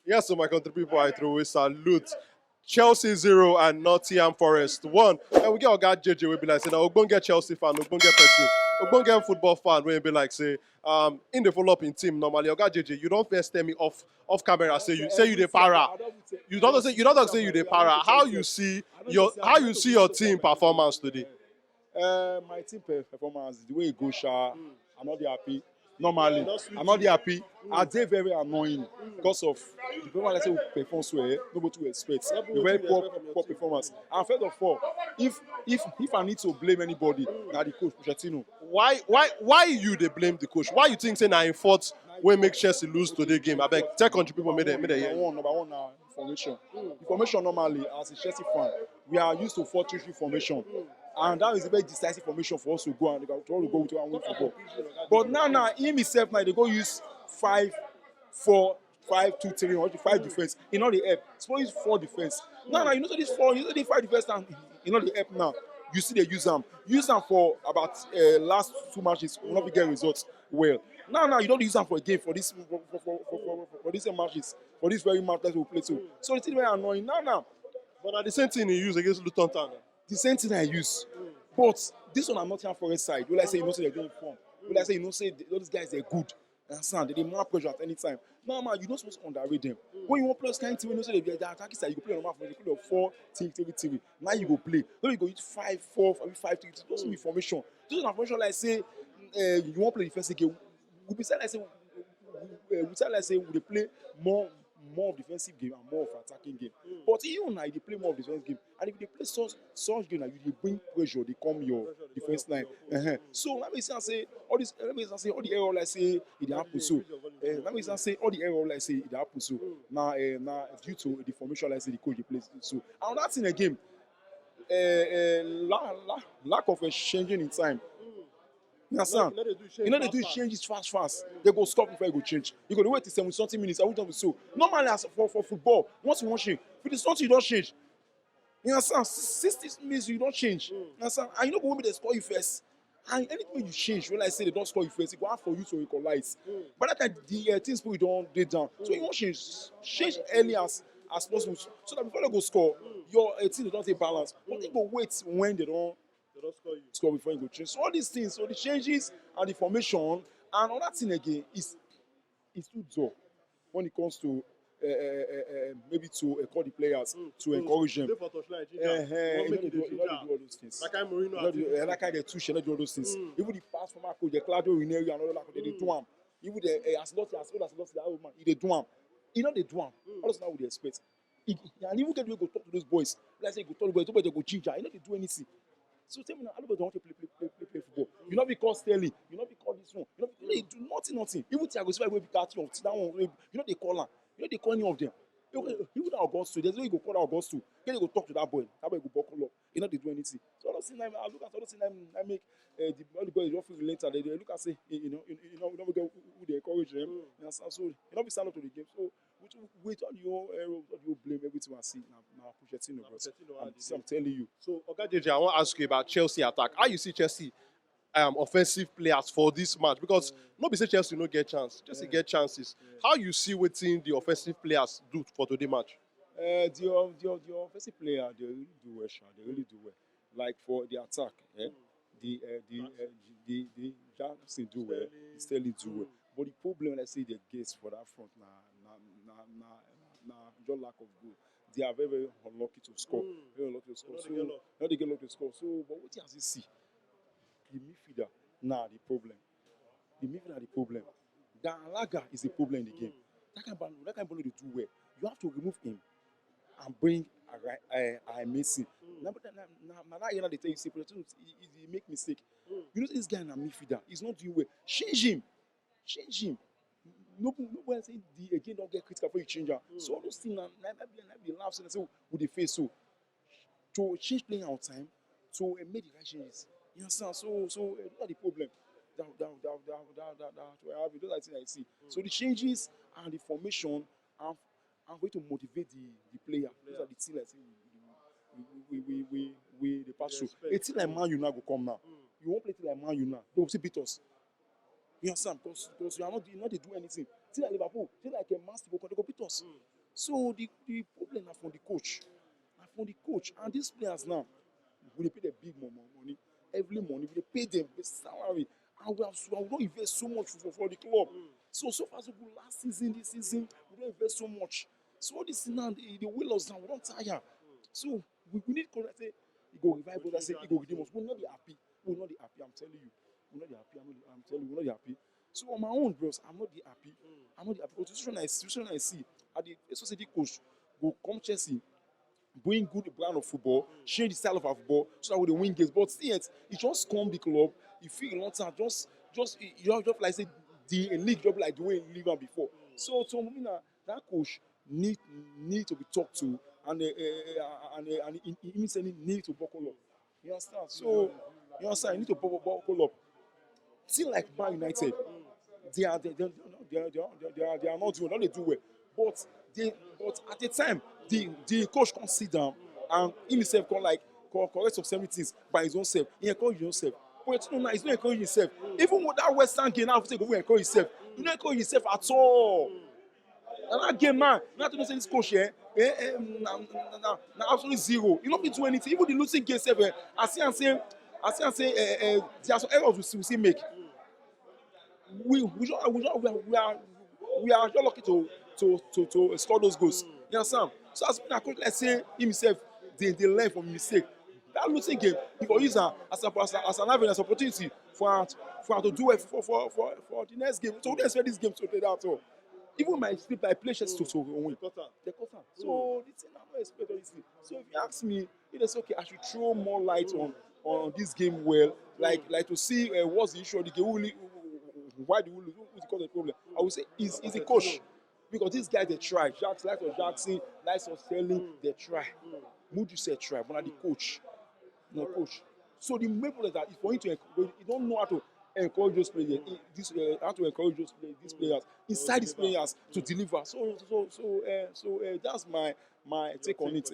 Yes, so my country people, I throw a salute. Chelsea 0 and Nottingham Forest 1. And we get our guy JJ will be like, say, now, we're get Chelsea fan, we're get person, we're get football fan, we'll be like, say, in the follow up in team, normally, our guy JJ, you don't first tell me off camera, say you the para. You don't say you the para. How you see your team performance today? My team performance, the way it goes, I'm not happy. Normally, I'm not happy. Are they very annoying because of the performance? I say we perform so well, nobody will expect a very poor performance. And first of all, if I need to blame anybody, now the coach Pochettino. Why you they blame the coach? Why you think say na in fault wey make Chelsea lose today game? I beg, tell country people make them hear. Number one now, information. Information normally, as a Chelsea fan, we are used to 4-3-3 formation. And that is a very decisive formation for us to go and to go with and win football. But now, him himself now they go use 5-4-5-2-3 or 5 defense. In all the help. Suppose use 4 defense. Now you know so this 4, you know the 5 defense and in all the help now. You see they use them. Use them for about last 2 matches. Will not be get results well. Now you don't use them for a game for this for these matches. For this very match that we play too. So it's very annoying. Now. But at the same thing he used against Luton Town. The same thing I use. But this one I'm not here for a side. Will I say you know say they're doing form? Will I say you know say all these guys they're good? Understand? They more pressure at any time. No man, you're not supposed to underrate them. When you want plus kind of team, you know say they attacking side, you go play on the map, you play on 4-3-3. Now you go play. Then you go use 5-4, 5-3. Those be formation. This one formation like say you want to play defensive game. We decide like say we play more of defensive game and more of attacking game. But you now they play more of defensive game, and if they play such game, you bring pressure, they come your defense line. So let me say all this. Let me say all the error like say it happen. So let me say all the error like say it happen. So now due to the formation like say the coach they play. So and that's in a game. Lack of changing in time. You understand? You know they do changes fast. They go stop before you go change. You go to wait till 70 minutes. I won't have so. Normally as for football, once you want change, if it's not you don't change. You understand? 60 minutes you don't change. You understand? And you know go with the score you first. And anything you change, when I say they don't score you first, it go hard for you to equalize. But that time the things people don't dey down. So you want change early as possible. So that before they go score, your team don't take balance. But they go wait when they don't score before you go change. So all these things, so the changes and the formation and all that thing again is too dull when it comes to maybe to call the players to encourage them. You know they do all those things. Like they touch, they do all those things. Even the past former coach, the Claudio Ranieri and all that, they do them. Even the as old as that old man, they do them. You know they do them. All those now would expect. And even get we go talk to those boys. Let's say go talk to boys, they go ginger. You know they do anything. So tell me now, everybody don't want to play football. You not be called Sterling, you not be called this one, you know they do nothing. Even Thiago Silva will be catching of that one. You know they call her. You know they call any of them. Even that Augusto, there's no way you go call Augusto. Then you go talk to that boy. That boy go buckle up. You know they do anything. So I don't see them. I look at all those things. I make all the boys don't feel later. They look and say, you know, we don't get who they encourage them. You know, so you know we stand up to the game. So wait on your error, what do you blame everything I see now Pochettino, bro. I'm telling you. So, Oga JJ, I want to ask you about Chelsea attack. How you see Chelsea offensive players for this match? Because nobody say Chelsea no get chance. Chelsea get chances. How you see wetin the offensive players do for today match? The offensive player they really do well, They really do well. Like for the attack, the Jackson do well, the Sterling do well. But the problem I say they get for that front just lack of goal. They are very, very unlucky to score. Very unlucky to score. So now they get lucky to score. So but what has he see? The midfielder now the problem. The midfielder the problem. The Elanga is the problem in the game. That kind of ball they do well. You have to remove him and bring a Messi. Now that they tell you, he make mistake. You know this guy in a midfielder, he's not doing well. Change him. Nobody say the again don't get critical before you change her. So all those things be laughs and say with the face so to change playing our time to make the right changes. You understand? So look at the problem. Those are the things I see. So the changes and the formation and going to motivate the player. Those are the things I see we the pass through. A team like Man U now go come now. You won't play team like Man U now. They will still beat us. You understand? Because you are not they do anything. Team like Liverpool, team like a Man City, they go beat us. So the problem na from the coach. Na from the coach. And these players now, we dey pay them big money. Every money, we dey pay them the salary. And we don't invest so much for the club. So far so good last season, this season, we don't invest so much. So all this thing now, they will us down, we don't tire. So we need to say, he go revive us, I say, he go redeem us. We will not be happy. We will not be happy, I'm telling you. We will not be happy, I'm telling you, we will not be happy. So on my own, bros, I'm not be happy. I'm not be happy. Because the situation I see, at the society coach, go come Chelsea, bring good brand of football, change the style of our football, so that we will win games. But see it just come the club, you feel a lot of just like say the league just like the way in league before. So me now, that coach need to be talked to, and he means need to buckle up. You understand? So you understand? You need to buckle up. See like Man United, they are not doing what they do well, but at the time the coach can't sit down and himself can like correct some certain things by his own self. He encourage his own self. But you know, he's not encouraging himself. Even with that Western game, now he go encourage himself. He don't encourage himself at all. And that game, man, not to say this coach here, now absolutely zero. He not be do anything. Even the losing game, I see and say, there are some errors we still make. We are just lucky to score those goals. You understand? So as a coach, let's say himself, they learn from mistake. That losing game, he will use as an avenue, as an opportunity for to do it for the next game. So we don't expect this game to play that at all. Even my sleep, I play chess to win. They cut out. So this thing, I'm not expecting this thing. So if you ask me, it is okay. I should throw more light on this game. Well, like to see what's the issue of the game. Why do we lose? Who's the cause of the problem? I would say is a coach, because these guys they try. Jackson, likes of selling, they try. Moody said try, but not the coach, not coach. So the main problem is that if for him to encourage, you don't know how to encourage those players, how to encourage these players inside these players to deliver. So that's my take on it.